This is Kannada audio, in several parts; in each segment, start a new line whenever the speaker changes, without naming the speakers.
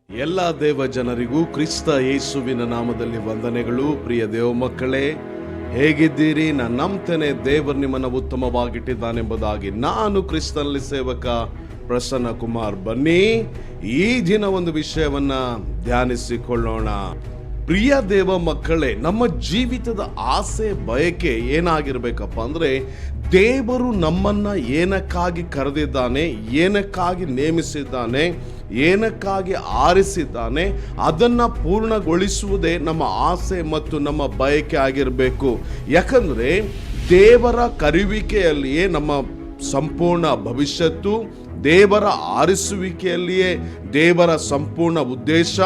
ಎಲ್ಲ ದೇವ ಜನರಿಗೂ ಕ್ರಿಸ್ತ ಯೇಸುವಿನ ನಾಮದಲ್ಲಿ ವಂದನೆಗಳು. ಪ್ರಿಯ ದೇವ ಮಕ್ಕಳೇ, ಹೇಗಿದ್ದೀರಿ? ನಾನು ನಂಬ್ತೇನೆ ದೇವರು ನಿಮ್ಮನ್ನು ಉತ್ತಮವಾಗಿಟ್ಟಿದ್ದಾನೆಂಬುದಾಗಿ. ನಾನು ಕ್ರಿಸ್ತನಲ್ಲಿ ಸೇವಕ ಪ್ರಸನ್ನ ಕುಮಾರ್. ಬನ್ನಿ ಈ ದಿನ ಒಂದು ವಿಷಯವನ್ನ ಧ್ಯಾನಿಸಿಕೊಳ್ಳೋಣ. ಪ್ರಿಯ ದೇವ ಮಕ್ಕಳೇ, ನಮ್ಮ ಜೀವಿತದ ಆಸೆ ಬಯಕೆ ಏನಾಗಿರ್ಬೇಕಪ್ಪ ಅಂದ್ರೆ, ದೇವರು ನಮ್ಮನ್ನ ಏನಕ್ಕಾಗಿ ಕರೆದಿದ್ದಾನೆ, ಏನಕ್ಕಾಗಿ ನೇಮಿಸಿದ್ದಾನೆ, ಏನಕ್ಕಾಗಿ ಆರಿಸಿದ್ದಾನೆ, ಅದನ್ನ ಪೂರ್ಣಗೊಳಿಸುವುದೇ ನಮ್ಮ ಆಸೆ ಮತ್ತು ನಮ್ಮ ಬಯಕೆ ಆಗಿರಬೇಕು. ಯಾಕಂದ್ರೆ ದೇವರ ಕರೆಯುವಿಕೆಯಲ್ಲಿಯೇ ನಮ್ಮ ಸಂಪೂರ್ಣ ಭವಿಷ್ಯತ್ತು, ದೇವರ ಆರಿಸುವಿಕೆಯಲ್ಲಿಯೇ ದೇವರ ಸಂಪೂರ್ಣ ಉದ್ದೇಶ,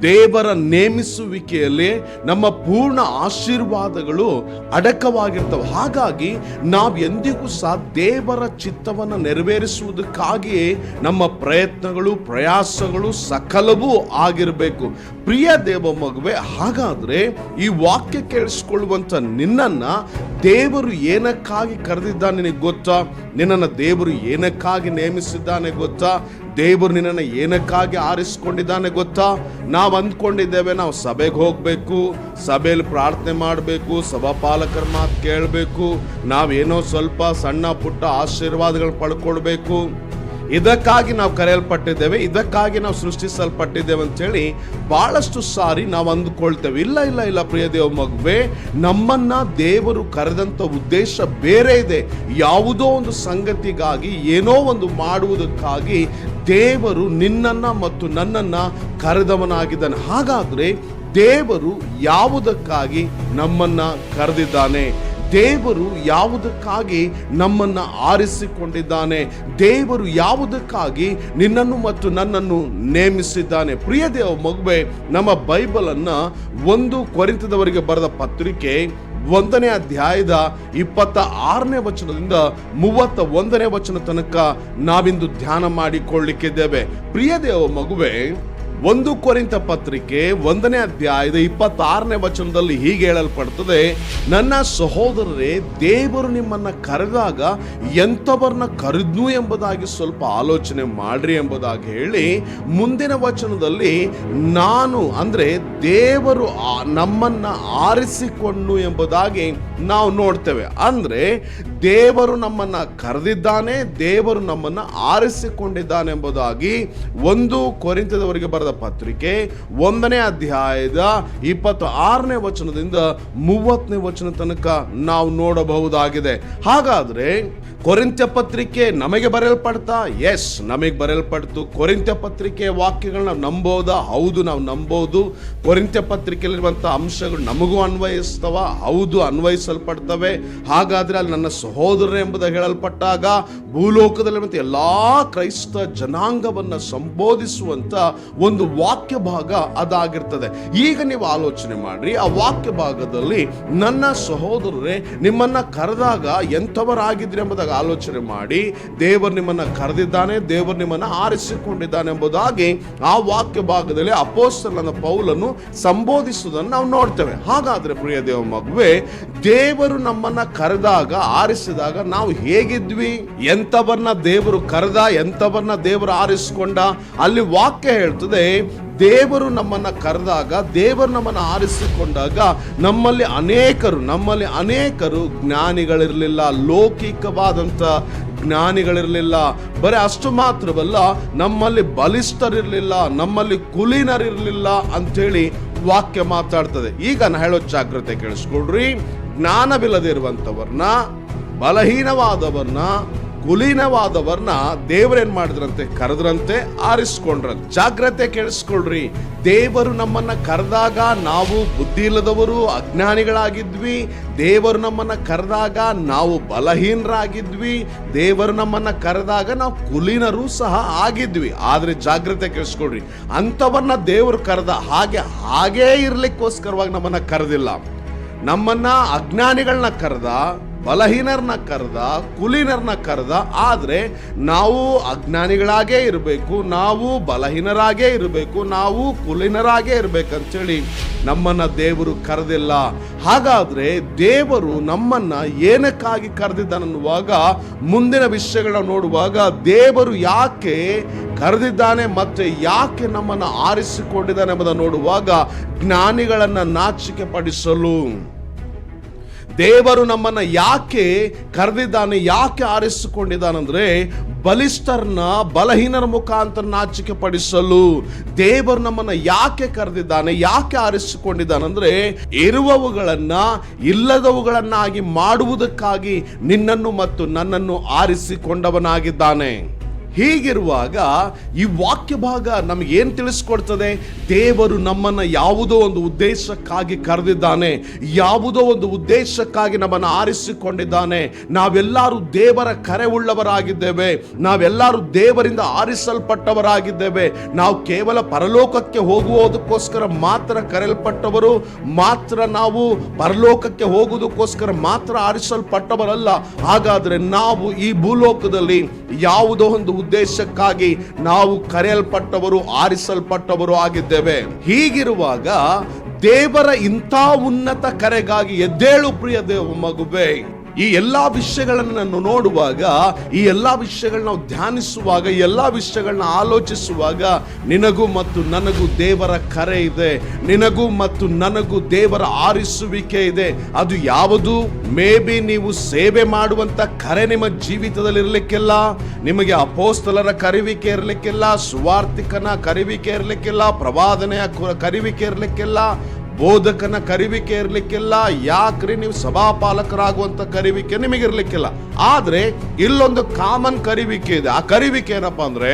ದೇವರ ನೇಮಿಸುವಿಕೆಯಲ್ಲಿ ನಮ್ಮ ಪೂರ್ಣ ಆಶೀರ್ವಾದಗಳು ಅಡಕವಾಗಿರ್ತವೆ. ಹಾಗಾಗಿ ನಾವು ಎಂದಿಗೂ ಸಹ ದೇವರ ಚಿತ್ತವನ್ನು ನೆರವೇರಿಸುವುದಕ್ಕಾಗಿಯೇ ನಮ್ಮ ಪ್ರಯತ್ನಗಳು, ಪ್ರಯಾಸಗಳು ಸಕಲವೂ ಆಗಿರಬೇಕು. ಪ್ರಿಯ ದೇವ ಮಗುವೆ, ಹಾಗಾದ್ರೆ ಈ ವಾಕ್ಯ ಕೇಳಿಸಿಕೊಳ್ಳುವಂತ ನಿನ್ನನ್ನ ದೇವರು ಏನಕ್ಕಾಗಿ ಕರೆದಿದ್ದಾನೆ ನಿನಗೆ ಗೊತ್ತಾ? ನಿನ್ನನ್ನು ದೇವರು ಏನಕ್ಕಾಗಿ ನೇಮಿಸಿದ್ದಾನೆ ಗೊತ್ತಾ? ದೇವರು ನಿನ್ನನ್ನು ಏನಕ್ಕಾಗಿ ಆರಿಸಿಕೊಂಡಿದ್ದಾನೆ ಗೊತ್ತಾ? ನಾವು ಅಂದ್ಕೊಂಡಿದ್ದೇವೆ ನಾವು ಸಭೆಗೆ ಹೋಗಬೇಕು, ಸಭೆಯಲ್ಲಿ ಪ್ರಾರ್ಥನೆ ಮಾಡಬೇಕು, ಸಭಾಪಾಲಕರ ಮಾತು ಕೇಳಬೇಕು, ನಾವೇನೋ ಸ್ವಲ್ಪ ಸಣ್ಣ ಪುಟ್ಟ ಆಶೀರ್ವಾದಗಳು ಪಡ್ಕೊಳ್ಬೇಕು, ಇದಕ್ಕಾಗಿ ನಾವು ಕರೆಯಲ್ಪಟ್ಟಿದ್ದೇವೆ, ಇದಕ್ಕಾಗಿ ನಾವು ಸೃಷ್ಟಿಸಲ್ಪಟ್ಟಿದ್ದೇವೆ ಅಂತೇಳಿ ಬಹಳಷ್ಟು ಸಾರಿ ನಾವು ಅಂದುಕೊಳ್ತೇವೆ. ಇಲ್ಲ ಇಲ್ಲ ಇಲ್ಲ ಪ್ರಿಯ ದೇವ ಮಗುವೆ, ನಮ್ಮನ್ನ ದೇವರು ಕರೆದಂತ ಉದ್ದೇಶ ಬೇರೆ ಇದೆ. ಯಾವುದೋ ಒಂದು ಸಂಗತಿಗಾಗಿ, ಏನೋ ಒಂದು ಮಾಡುವುದಕ್ಕಾಗಿ ದೇವರು ನಿನ್ನನ್ನ ಮತ್ತು ನನ್ನನ್ನ ಕರೆದವನಾಗಿದ್ದಾನೆ. ಹಾಗಾದ್ರೆ ದೇವರು ಯಾವುದಕ್ಕಾಗಿ ನಮ್ಮನ್ನ ಕರೆದಿದ್ದಾನೆ? ದೇವರು ಯಾವುದಕ್ಕಾಗಿ ನಮ್ಮನ್ನ ಆರಿಸಿಕೊಂಡಿದ್ದಾನೆ? ದೇವರು ಯಾವುದಕ್ಕಾಗಿ ನಿನ್ನನ್ನು ಮತ್ತು ನನ್ನನ್ನು ನೇಮಿಸಿದ್ದಾನೆ? ಪ್ರಿಯ ದೇವ ಮಗುವೆ, ನಮ್ಮ ಬೈಬಲ್ ಅನ್ನ 1 ಕೊರಿಂಥದವರಿಗೆ ಬರೆದ ಪತ್ರಿಕೆ 1ನೇ ಅಧ್ಯಾಯದ 26ನೇ ವಚನದಿಂದ 31ನೇ ವಚನ ತನಕ ನಾವಿಂದು ಧ್ಯಾನ ಮಾಡಿಕೊಳ್ಳಿಕ್ಕಿದ್ದೇವೆ. ಪ್ರಿಯ ದೇವ ಮಗುವೆ, 1 ಕೊರಿಂಥ ಪತ್ರಿಕೆ 1ನೇ ಅಧ್ಯಾಯದ 26ನೇ ವಚನದಲ್ಲಿ ಹೀಗೆ ಹೇಳಲ್ಪಡುತ್ತದೆ: ನನ್ನ ಸಹೋದರರೇ, ದೇವರು ನಿಮ್ಮನ್ನ ಕರೆದಾಗ ಎಂಥವರನ್ನ ಕರೆದ್ನು ಎಂಬುದಾಗಿ ಸ್ವಲ್ಪ ಆಲೋಚನೆ ಮಾಡ್ರಿ ಎಂಬುದಾಗಿ ಹೇಳಿ, ಮುಂದಿನ ವಚನದಲ್ಲಿ ನಾನು ಅಂದ್ರೆ ದೇವರು ನಮ್ಮನ್ನ ಆರಿಸಿಕೊಂಡು ಎಂಬುದಾಗಿ ನಾವು ನೋಡ್ತೇವೆ. ಅಂದ್ರೆ ದೇವರು ನಮ್ಮನ್ನ ಕರೆದಿದ್ದಾನೆ, ದೇವರು ನಮ್ಮನ್ನ ಆರಿಸಿಕೊಂಡಿದ್ದಾನೆ ಎಂಬುದಾಗಿ 1 ಕೊರಿಂಥದವರಿಗೆ ಬರೆದ ಪತ್ರಿಕೆ 1ನೇ ಅಧ್ಯಾಯದ 26ನೇ ವಚನದಿಂದ 30ನೇ ವಚನ ತನಕ ನಾವು ನೋಡಬಹುದಾಗಿದೆ. ಹಾಗಾದ್ರೆ ಕೊರಿಂಥ್ಯ ಪತ್ರಿಕೆ ನಮಗೆ ಬರೆಯಲ್ಪಡ್ತಾ? ಎಸ್, ನಮಗೆ ಬರೆಯಲ್ಪಡ್ತು. ಕೊರಿಂಥ್ಯ ಪತ್ರಿಕೆಯ ವಾಕ್ಯಗಳನ್ನ ನಂಬೋದಾ? ಹೌದು, ನಾವು ನಂಬೋದು. ಕೊರಿಂಥ್ಯ ಪತ್ರಿಕೆಯಲ್ಲಿರುವಂತಹ ಅಂಶಗಳು ನಮಗೂ ಅನ್ವಯಿಸ್ತವ? ಹೌದು, ಅನ್ವಯಿಸಲ್ಪಡ್ತವೆ. ಹಾಗಾದ್ರೆ ಅಲ್ಲಿ ನನ್ನ ಸಹೋದರ ಎಂಬುದಾಗಿ ಹೇಳಲ್ಪಟ್ಟಾಗ ಭೂಲೋಕದಲ್ಲಿರುವಂಥ ಎಲ್ಲಾ ಕ್ರೈಸ್ತ ಜನಾಂಗವನ್ನ ಸಂಬೋಧಿಸುವಂತ ಒಂದು ವಾಕ್ಯ ಭಾಗ ಅದಾಗಿರ್ತದೆ. ಈಗ ನೀವು ಆಲೋಚನೆ ಮಾಡ್ರಿ, ಆ ವಾಕ್ಯ ಭಾಗದಲ್ಲಿ ನನ್ನ ಸಹೋದರರೇ, ನಿಮ್ಮನ್ನ ಕರೆದಾಗ ಎಂಥವರಾಗಿದ್ರಿ ಎಂಬುದಾಗಿ ಆಲೋಚನೆ ಮಾಡಿ, ದೇವರು ನಿಮ್ಮನ್ನ ಕರೆದಿದ್ದಾನೆ, ದೇವರು ನಿಮ್ಮನ್ನ ಆರಿಸಿಕೊಂಡಿದ್ದಾನೆ ಎಂಬುದಾಗಿ ಆ ವಾಕ್ಯ ಭಾಗದಲ್ಲಿ ಅಪೊಸ್ತಲನಾದ ಪೌಲನು ಸಂಬೋಧಿಸುವುದನ್ನು ನಾವು ನೋಡ್ತೇವೆ. ಹಾಗಾದ್ರೆ ಪ್ರಿಯ ದೇವ ಮಗುವೆ, ದೇವರು ನಮ್ಮನ್ನ ಕರೆದಾಗ, ಆರಿಸಿದಾಗ ನಾವು ಹೇಗಿದ್ವಿ? ಎಂಥವರನ್ನ ದೇವರು ಕರೆದ, ಎಂಥವರನ್ನ ದೇವರು ಆರಿಸಿಕೊಂಡ? ಅಲ್ಲಿ ವಾಕ್ಯ ಹೇಳ್ತದೆ, ದೇವರು ನಮ್ಮನ್ನ ಕರೆದಾಗ, ದೇವರು ನಮ್ಮನ್ನು ಆರಿಸಿಕೊಂಡಾಗ ನಮ್ಮಲ್ಲಿ ಅನೇಕರು ಜ್ಞಾನಿಗಳಿರಲಿಲ್ಲ, ಲೌಕಿಕವಾದಂಥ ಜ್ಞಾನಿಗಳಿರಲಿಲ್ಲ. ಬರೀ ಅಷ್ಟು ಮಾತ್ರವಲ್ಲ, ನಮ್ಮಲ್ಲಿ ಬಲಿಷ್ಠರಿರಲಿಲ್ಲ, ನಮ್ಮಲ್ಲಿ ಕುಲೀನರಿರಲಿಲ್ಲ ಅಂತೇಳಿ ವಾಕ್ಯ ಮಾತಾಡ್ತದೆ. ಈಗ ನಾನು ಹೇಳೋ ಜಾಗ್ರತೆ ಕೇಳಿಸ್ಕೊಳ್ರಿ. ಜ್ಞಾನವಿಲ್ಲದೆ ಇರುವಂಥವ್ರನ್ನ, ಬಲಹೀನವಾದವರನ್ನ, ಕುಲೀನವಾದವರನ್ನ ದೇವರೇನ್ ಮಾಡಿದ್ರಂತೆ? ಕರೆದ್ರಂತೆ, ಆರಿಸ್ಕೊಂಡ್ರಂತೆ. ಜಾಗ್ರತೆ ಕೇಳಿಸ್ಕೊಳ್ರಿ. ದೇವರು ನಮ್ಮನ್ನ ಕರೆದಾಗ ನಾವು ಬುದ್ಧಿ ಇಲ್ಲದವರು, ಅಜ್ಞಾನಿಗಳಾಗಿದ್ವಿ. ದೇವರು ನಮ್ಮನ್ನ ಕರೆದಾಗ ನಾವು ಬಲಹೀನರಾಗಿದ್ವಿ. ದೇವರು ನಮ್ಮನ್ನ ಕರೆದಾಗ ನಾವು ಕುಲೀನರು ಸಹ ಆಗಿದ್ವಿ. ಆದ್ರೆ ಜಾಗ್ರತೆ ಕೇಳಿಸ್ಕೊಳ್ರಿ, ಅಂಥವನ್ನ ದೇವರು ಕರೆದ ಹಾಗೇ ಇರ್ಲಿಕ್ಕೋಸ್ಕರವಾಗಿ ನಮ್ಮನ್ನ ಕರೆದಿಲ್ಲ. ನಮ್ಮನ್ನ ಅಜ್ಞಾನಿಗಳನ್ನ ಕರೆದ, ಬಲಹೀನರನ್ನ ಕರೆದ, ಕುಲೀನರನ್ನ ಕರೆದ. ಆದ್ರೆ ನಾವು ಅಜ್ಞಾನಿಗಳಾಗೇ ಇರಬೇಕು, ನಾವು ಬಲಹೀನರಾಗೇ ಇರಬೇಕು, ನಾವು ಕುಲೀನರಾಗೇ ಇರ್ಬೇಕಂತೇಳಿ ನಮ್ಮನ್ನ ದೇವರು ಕರೆದಿಲ್ಲ. ಹಾಗಾದ್ರೆ ದೇವರು ನಮ್ಮನ್ನ ಏನಕ್ಕಾಗಿ ಕರೆದಿದ್ದಾನನ್ನುವಾಗ, ಮುಂದಿನ ವಿಷಯಗಳನ್ನ ನೋಡುವಾಗ ದೇವರು ಯಾಕೆ ಕರೆದಿದ್ದಾನೆ ಮತ್ತೆ ಯಾಕೆ ನಮ್ಮನ್ನ ಆರಿಸಿಕೊಂಡಿದ್ದಾನೆ ಎಂಬುದನ್ನು ನೋಡುವಾಗ, ಜ್ಞಾನಿಗಳನ್ನ ನಾಚಿಕೆ ಪಡಿಸಲು ದೇವರು ನಮ್ಮನ್ನ ಯಾಕೆ ಕರೆದಿದ್ದಾನೆ, ಯಾಕೆ ಆರಿಸಿಕೊಂಡಿದ್ದಾನಂದ್ರೆ ಬಲಿಷ್ಠರನ್ನ ಬಲಹೀನರ ಮುಖಾಂತರ ನಾಚಿಕೆ ಪಡಿಸಲು. ದೇವರು ನಮ್ಮನ್ನ ಯಾಕೆ ಕರೆದಿದ್ದಾನೆ, ಯಾಕೆ ಆರಿಸಿಕೊಂಡಿದ್ದಾನಂದ್ರೆ ಇರುವವುಗಳನ್ನ ಇಲ್ಲದವುಗಳನ್ನಾಗಿ ಮಾಡುವುದಕ್ಕಾಗಿ ನಿನ್ನನ್ನು ಮತ್ತು ನನ್ನನ್ನು ಆರಿಸಿಕೊಂಡವನಾಗಿದ್ದಾನೆ. ಹೀಗಿರುವಾಗ ಈ ವಾಕ್ಯ ಭಾಗ ನಮಗೆ ಏನು ತಿಳಿಸ್ಕೊಡ್ತದೆ? ದೇವರು ನಮ್ಮನ್ನ ಯಾವುದೋ ಒಂದು ಉದ್ದೇಶಕ್ಕಾಗಿ ಕರೆದಿದ್ದಾನೆ, ಯಾವುದೋ ಒಂದು ಉದ್ದೇಶಕ್ಕಾಗಿ ನಮ್ಮನ್ನು ಆರಿಸಿಕೊಂಡಿದ್ದಾನೆ. ನಾವೆಲ್ಲರೂ ದೇವರ ಕರೆ ಉಳ್ಳವರಾಗಿದ್ದೇವೆ, ನಾವೆಲ್ಲರೂ ದೇವರಿಂದ ಆರಿಸಲ್ಪಟ್ಟವರಾಗಿದ್ದೇವೆ. ನಾವು ಕೇವಲ ಪರಲೋಕಕ್ಕೆ ಹೋಗುವುದಕ್ಕೋಸ್ಕರ ಮಾತ್ರ ಕರೆಯಲ್ಪಟ್ಟವರು, ಮಾತ್ರ ನಾವು ಪರಲೋಕಕ್ಕೆ ಹೋಗುವುದಕ್ಕೋಸ್ಕರ ಮಾತ್ರ ಆರಿಸಲ್ಪಟ್ಟವರಲ್ಲ. ಹಾಗಾದ್ರೆ ನಾವು ಈ ಭೂಲೋಕದಲ್ಲಿ ಯಾವುದೋ ಒಂದು ಉದ್ದೇಶಕ್ಕಾಗಿ ನಾವು ಕರೆಯಲ್ಪಟ್ಟವರು, ಆರಿಸಲ್ಪಟ್ಟವರು ಆಗಿದ್ದೇವೆ. ಹೀಗಿರುವಾಗ ದೇವರ ಇಂಥ ಉನ್ನತ ಕರೆಗಾಗಿ ಎದ್ದೇಳು ಪ್ರಿಯ ದೇವ ಮಗುವೆ. ಈ ಎಲ್ಲಾ ವಿಷಯಗಳನ್ನು ನೋಡುವಾಗ, ಈ ಎಲ್ಲಾ ವಿಷಯಗಳನ್ನ ನಾವು ಧ್ಯಾನಿಸುವಾಗ, ಈ ಎಲ್ಲಾ ವಿಷಯಗಳನ್ನ ಆಲೋಚಿಸುವಾಗ ನಿನಗೂ ಮತ್ತು ನನಗೂ ದೇವರ ಕರೆ ಇದೆ, ನಿನಗೂ ಮತ್ತು ನನಗೂ ದೇವರ ಆರಿಸುವಿಕೆ ಇದೆ. ಅದು ಯಾವುದು? ಮೇ ಬಿ ನೀವು ಸೇವೆ ಮಾಡುವಂತ ಕರೆ ನಿಮ್ಮ ಜೀವಿತದಲ್ಲಿ ಇರಲಿಕ್ಕಿಲ್ಲ, ನಿಮಗೆ ಅಪೋಸ್ತಲರ ಕರೆಯುವಿಕೆ ಇರಲಿಕ್ಕಿಲ್ಲ, ಸುವಾರ್ತಿಕನ ಕರೆಯುವಿಕೆ ಇರಲಿಕ್ಕಿಲ್ಲ, ಪ್ರವಾದನೆಯ ಕರೆಯುವಿಕೆ ಇರಲಿಕ್ಕಿಲ್ಲ, ಬೋಧಕನ ಕರಿವಿಕೆ ಇರ್ಲಿಕ್ಕಿಲ್ಲ. ಯಾಕ್ರಿ? ನೀವು ಸಭಾಪಾಲಕರಾಗುವಂತ ಕರಿವಿಕೆ ನಿಮಗಿರ್ಲಿಕ್ಕಿಲ್ಲ. ಆದ್ರೆ ಇಲ್ಲೊಂದು ಕಾಮನ್ ಕರಿವಿಕೆ ಇದೆ. ಆ ಕರಿವಿಕೆ ಏನಪ್ಪಾ ಅಂದ್ರೆ,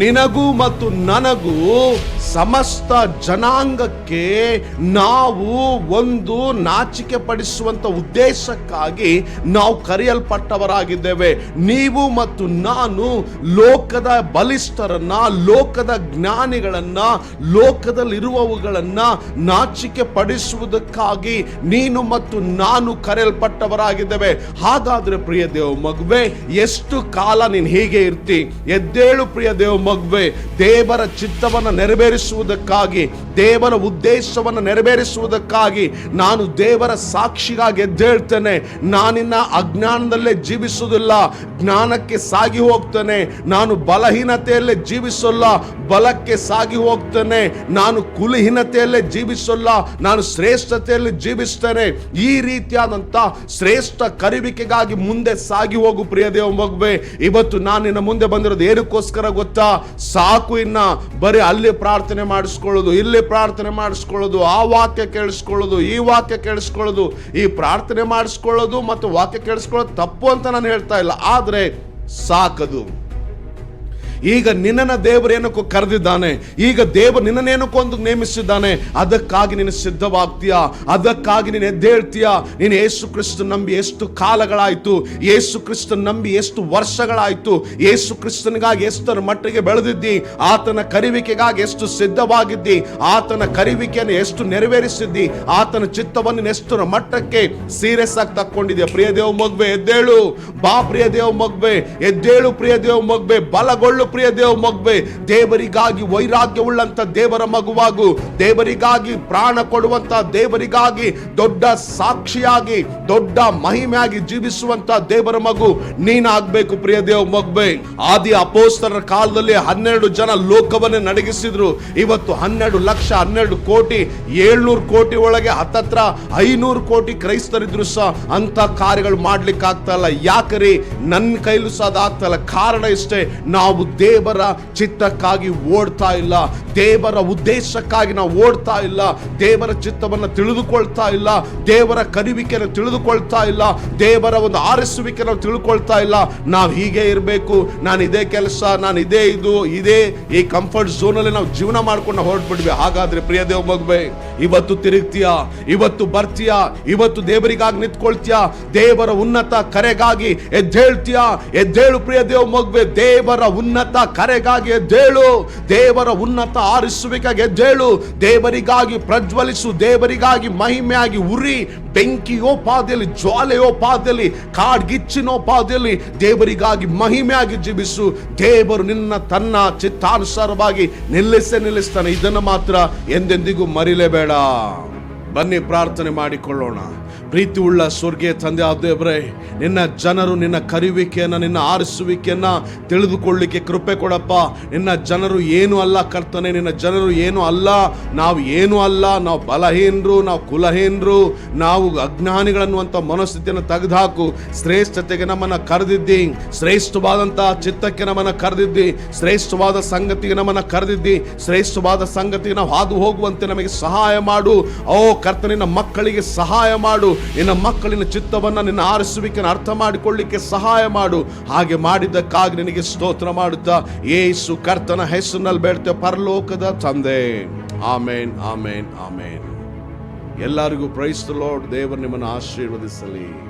ನಿನಗೂ ಮತ್ತು ನನಗೂ ಸಮಸ್ತ ಜನಾಂಗಕ್ಕೆ ನಾವು ಒಂದು ನಾಚಿಕೆ ಪಡಿಸುವಂತ ಉದ್ದೇಶಕ್ಕಾಗಿ ನಾವು ಕರೆಯಲ್ಪಟ್ಟವರಾಗಿದ್ದೇವೆ. ನೀವು ಮತ್ತು ನಾನು ಲೋಕದ ಬಲಿಷ್ಠರನ್ನ, ಲೋಕದ ಜ್ಞಾನಿಗಳನ್ನ, ಲೋಕದಲ್ಲಿರುವವುಗಳನ್ನ ನಾಚಿಕೆ ಪಡಿಸುವುದಕ್ಕಾಗಿ ನೀನು ಮತ್ತು ನಾನು ಕರೆಯಲ್ಪಟ್ಟವರಾಗಿದ್ದೇವೆ. ಹಾಗಾದ್ರೆ ಪ್ರಿಯ ದೇವ ಮಗುವೆ, ಎಷ್ಟು ಕಾಲ ನೀನು ಹೀಗೆ ಇರ್ತಿ? ಎದ್ದೇಳು ಪ್ರಿಯ ದೇವ ಮಗುವೆ. ದೇವರ ಚಿತ್ತವನ್ನು ನೆರವೇರಿಸುವುದಕ್ಕಾಗಿ, ದೇವರ ಉದ್ದೇಶವನ್ನು ನೆರವೇರಿಸುವುದಕ್ಕಾಗಿ ನಾನು ದೇವರ ಸಾಕ್ಷಿಗಾಗಿ ಎದ್ದೇಳ್ತೇನೆ. ನಾನಿನ್ನ ಅಜ್ಞಾನದಲ್ಲೇ ಜೀವಿಸುವುದಿಲ್ಲ, ಜ್ಞಾನಕ್ಕೆ ಸಾಗಿ ಹೋಗ್ತೇನೆ. ನಾನು ಬಲಹೀನತೆಯಲ್ಲೇ ಜೀವಿಸಲ್ಲ, ಬಲಕ್ಕೆ ಸಾಗಿ ಹೋಗ್ತೇನೆ. ನಾನು ಕುಲಹೀನತೆಯಲ್ಲೇ ಜೀವಿಸಲ್ಲ, ನಾನು ಶ್ರೇಷ್ಠತೆಯಲ್ಲಿ ಜೀವಿಸ್ತೇನೆ. ಈ ರೀತಿಯಾದಂತ ಶ್ರೇಷ್ಠ ಕರಿವಿಕೆಗಾಗಿ ಮುಂದೆ ಸಾಗಿ ಹೋಗು ಪ್ರಿಯ ದೇವ ಮಗುವೆ. ಇವತ್ತು ನಾನು ನಿನ್ನ ಮುಂದೆ ಬಂದಿರೋದು ಏನಕ್ಕೋಸ್ಕರ ಗೊತ್ತಾ? ಸಾಕು ಇನ್ನ ಬರೀ ಅಲ್ಲಿ ಪ್ರಾರ್ಥನೆ ಮಾಡಿಸ್ಕೊಳ್ಳೋದು, ಇಲ್ಲಿ ಪ್ರಾರ್ಥನೆ ಮಾಡಿಸ್ಕೊಳ್ಳೋದು, ಆ ವಾಕ್ಯ ಕೇಳಿಸ್ಕೊಳ್ಳೋದು, ಈ ವಾಕ್ಯ ಕೇಳಿಸ್ಕೊಳ್ಳೋದು. ಈ ಪ್ರಾರ್ಥನೆ ಮಾಡಿಸ್ಕೊಳ್ಳೋದು ಮತ್ತು ವಾಕ್ಯ ಕೇಳಿಸ್ಕೊಳ್ಳೋದು ತಪ್ಪು ಅಂತ ನಾನು ಹೇಳ್ತಾ ಇಲ್ಲ, ಆದ್ರೆ ಸಾಕದು. ಈಗ ನಿನ್ನನ್ನು ದೇವರು ಏನಕ್ಕೂ ಕರೆದಿದ್ದಾನೆ, ಈಗ ದೇವರು ನಿನ್ನನ್ನೇನಕ್ಕೂ ಒಂದು ನೇಮಿಸಿದ್ದಾನೆ. ಅದಕ್ಕಾಗಿ ನೀನು ಸಿದ್ಧವಾಗ್ತೀಯಾ? ಅದಕ್ಕಾಗಿ ನೀನು ಎದ್ದೇಳ್ತೀಯಾ? ನೀನು ಯೇಸು ಕ್ರಿಸ್ತ ನಂಬಿ ಎಷ್ಟು ಕಾಲಗಳಾಯ್ತು? ಯೇಸು ಕ್ರಿಸ್ತ ನಂಬಿ ಎಷ್ಟು ವರ್ಷಗಳಾಯ್ತು? ಯೇಸು ಕ್ರಿಸ್ತನಿಗಾಗಿ ಎಷ್ಟರ ಮಟ್ಟಿಗೆ ಬೆಳೆದಿದ್ದಿ? ಆತನ ಕರಿವಿಕೆಗಾಗಿ ಎಷ್ಟು ಸಿದ್ಧವಾಗಿದ್ದಿ? ಆತನ ಕರಿವಿಕೆಯನ್ನು ಎಷ್ಟು ನೆರವೇರಿಸಿದ್ದಿ? ಆತನ ಚಿತ್ತವನ್ನು ಎಷ್ಟರ ಮಟ್ಟಕ್ಕೆ ಸೀರಿಯಸ್ ಆಗಿ ತಕ್ಕೊಂಡಿದ್ಯಾ? ಪ್ರಿಯ ದೇವ ಮಗುವೆ, ಎದ್ದೇಳು ಬಾ ಪ್ರಿಯ ದೇವ ಮಗುವೆ, ಎದ್ದೇಳು ಪ್ರಿಯ ದೇವ ಮಗುವೆ, ಬಲಗೊಳ್ಳು ಪ್ರಿಯ ದೇವ ಮಗುವೆ. ದೇವರಿಗಾಗಿ ವೈರಾಗ್ಯವುಳ್ಳಂತ ದೇವರ ಮಗುವಾಗು. ದೇವರಿಗಾಗಿ ಪ್ರಾಣ ಕೊಡುವಂತ, ದೇವರಿಗಾಗಿ ದೊಡ್ಡ ಸಾಕ್ಷಿಯಾಗಿ, ದೊಡ್ಡ ಮಹಿಮೆಯಾಗಿ ಜೀವಿಸುವಂತ ದೇವರ ಮಗು ನೀನಾಗಬೇಕು ಪ್ರಿಯ ದೇವ ಮಗುವೆ. ಆದಿ ಅಪೋಸ್ತಲರ ಕಾಲದಲ್ಲಿ 12 ಜನ ಲೋಕವನ್ನೇ ನಡಗಿಸಿದ್ರು. ಇವತ್ತು 12 ಲಕ್ಷ, 12 ಕೋಟಿ, 700 ಕೋಟಿ ಒಳಗೆ ಹತ್ತತ್ರ 500 ಕೋಟಿ ಕ್ರೈಸ್ತರಿದ್ರು ಸಹ ಅಂತ ಕಾರ್ಯಗಳು ಮಾಡ್ಲಿಕ್ಕೆ ಆಗ್ತಾ ಇಲ್ಲ. ಯಾಕರಿ? ನನ್ನ ಕೈಲೂ ಸಹ ಆಗ್ತಾ ಇಲ್ಲ. ಕಾರಣ ಇಷ್ಟೇ, ನಾವು ದೇವರ ಚಿತ್ತಕ್ಕಾಗಿ ಓಡ್ತಾ ಇಲ್ಲ, ದೇವರ ಉದ್ದೇಶಕ್ಕಾಗಿ ನಾವು ಓಡ್ತಾ ಇಲ್ಲ, ದೇವರ ಚಿತ್ತವನ್ನು ತಿಳಿದುಕೊಳ್ತಾ ಇಲ್ಲ, ದೇವರ ಕರಿವಿಕೆಯನ್ನು ತಿಳಿದುಕೊಳ್ತಾ ಇಲ್ಲ, ದೇವರ ಒಂದು ಆರಿಸುವಿಕೆಯನ್ನು ತಿಳ್ಕೊಳ್ತಾ ಇಲ್ಲ. ನಾವು ಹೀಗೆ ಇರಬೇಕು, ನಾನು ಇದೇ ಕೆಲಸ, ನಾನು ಇದೇ ಈ ಕಂಫರ್ಟ್ ಝೋನ್ ಅಲ್ಲಿ ನಾವು ಜೀವನ ಮಾಡ್ಕೊಂಡು ಹೊರಟ್ಬಿಡ್ವಿ. ಹಾಗಾದ್ರೆ ಪ್ರಿಯ ದೇವ ಮಗುವೆ, ಇವತ್ತು ತಿರುಗ್ತೀಯಾ? ಇವತ್ತು ಬರ್ತೀಯಾ? ಇವತ್ತು ದೇವರಿಗಾಗಿ ನಿಂತ್ಕೊಳ್ತೀಯಾ? ದೇವರ ಉನ್ನತ ಕರೆಗಾಗಿ ಎದ್ದೇಳ್ತೀಯಾ? ಎದ್ದೇಳು ಪ್ರಿಯ ದೇವ ಮಗುವೆ. ದೇವರ ಉನ್ನತ ಉನ್ನತ ಕರೆಗಾಗಿ ಎದ್ದೇಳು, ದೇವರ ಉನ್ನತ ಆರಿಸುವಿಕೆಗೆ ಎದ್ದೇಳು, ದೇವರಿಗಾಗಿ ಪ್ರಜ್ವಲಿಸು, ದೇವರಿಗಾಗಿ ಮಹಿಮೆಯಾಗಿ ಉರಿ, ಬೆಂಕಿಯೋಪಾದಿಯಲ್ಲಿ, ಜ್ವಾಲೆಯೋಪಾದಿಯಲ್ಲಿ, ಕಾಡ್ಗಿಚ್ಚಿನೋಪಾದಿಯಲ್ಲಿ ದೇವರಿಗಾಗಿ ಮಹಿಮೆಯಾಗಿ ಜೀವಿಸು. ದೇವರು ನಿನ್ನ ತನ್ನ ಚಿತ್ತಾನುಸಾರವಾಗಿ ನಿಲ್ಲಿಸ್ತಾನೆ. ಇದನ್ನು ಮಾತ್ರ ಎಂದೆಂದಿಗೂ ಮರಿಲೇಬೇಡ. ಬನ್ನಿ ಪ್ರಾರ್ಥನೆ ಮಾಡಿಕೊಳ್ಳೋಣ. ಪ್ರೀತಿ ಉಳ್ಳ ಸ್ವರ್ಗೀಯ ತಂದೆ ಆದ ದೇವರೇ, ನಿನ್ನ ಜನರು ನಿನ್ನ ಕರೆಯುವಿಕೆಯನ್ನ, ನಿನ್ನ ಆರಿಸುವಿಕೆಯನ್ನ ತಿಳಿದುಕೊಳ್ಳಿಕ್ಕೆ ಕೃಪೆ ಕೊಡಪ್ಪ. ನಿನ್ನ ಜನರು ಏನು ಅಲ್ಲ ಕರ್ತನೆ, ನಿನ್ನ ಜನರು ಏನು ಅಲ್ಲ, ನಾವು ಏನು ಅಲ್ಲ, ನಾವು ಬಲಹೀನರು, ನಾವು ಕುಲಹೀನರು, ನಾವು ಅಜ್ಞಾನಿಗಳನ್ನುವಂಥ ಮನಸ್ಥಿತಿಯನ್ನು ತೆಗೆದುಹಾಕು. ಶ್ರೇಷ್ಠತೆಗೆ ನಮ್ಮನ್ನು ಕರೆದಿದ್ದಿ, ಶ್ರೇಷ್ಠವಾದಂಥ ಚಿತ್ತಕ್ಕೆ ನಮ್ಮನ್ನು ಕರೆದಿದ್ದಿ, ಶ್ರೇಷ್ಠವಾದ ಸಂಗತಿಗೆ ನಮ್ಮನ್ನು ಕರೆದಿದ್ದಿ, ಶ್ರೇಷ್ಠವಾದ ಸಂಗತಿಗೆ ನಾವು ಹಾದು ಹೋಗುವಂತೆ ನಮಗೆ ಸಹಾಯ ಮಾಡು. ಓ ಕರ್ತನೆ, ನಿನ್ನ ಮಕ್ಕಳಿಗೆ ಸಹಾಯ ಮಾಡು. ನಿನ್ನ ಮಕ್ಕಳಿನ ಚಿತ್ತವನ್ನ, ನಿನ್ನ ಆರಿಸುವಿಕೆಯನ್ನು ಅರ್ಥ ಮಾಡಿಕೊಳ್ಳಿಕ್ಕೆ ಸಹಾಯ ಮಾಡು. ಹಾಗೆ ಮಾಡಿದ್ದಕ್ಕಾಗಿ ನಿನಗೆ ಸ್ತೋತ್ರ ಮಾಡುತ್ತಾ ಯೇಸು ಕರ್ತನ ಹೆಸರಿನಲ್ಲಿ ಬೇಡ್ತೇವೆ ಪರಲೋಕದ ತಂದೆ. ಆಮೇನ್, ಆಮೇನ್, ಆಮೇನ್. ಎಲ್ಲರಿಗೂ ಪ್ರೈಸ್ ದಿ ಲಾರ್ಡ್. ದೇವರು ನಿಮ್ಮನ್ನು ಆಶೀರ್ವದಿಸಲಿ.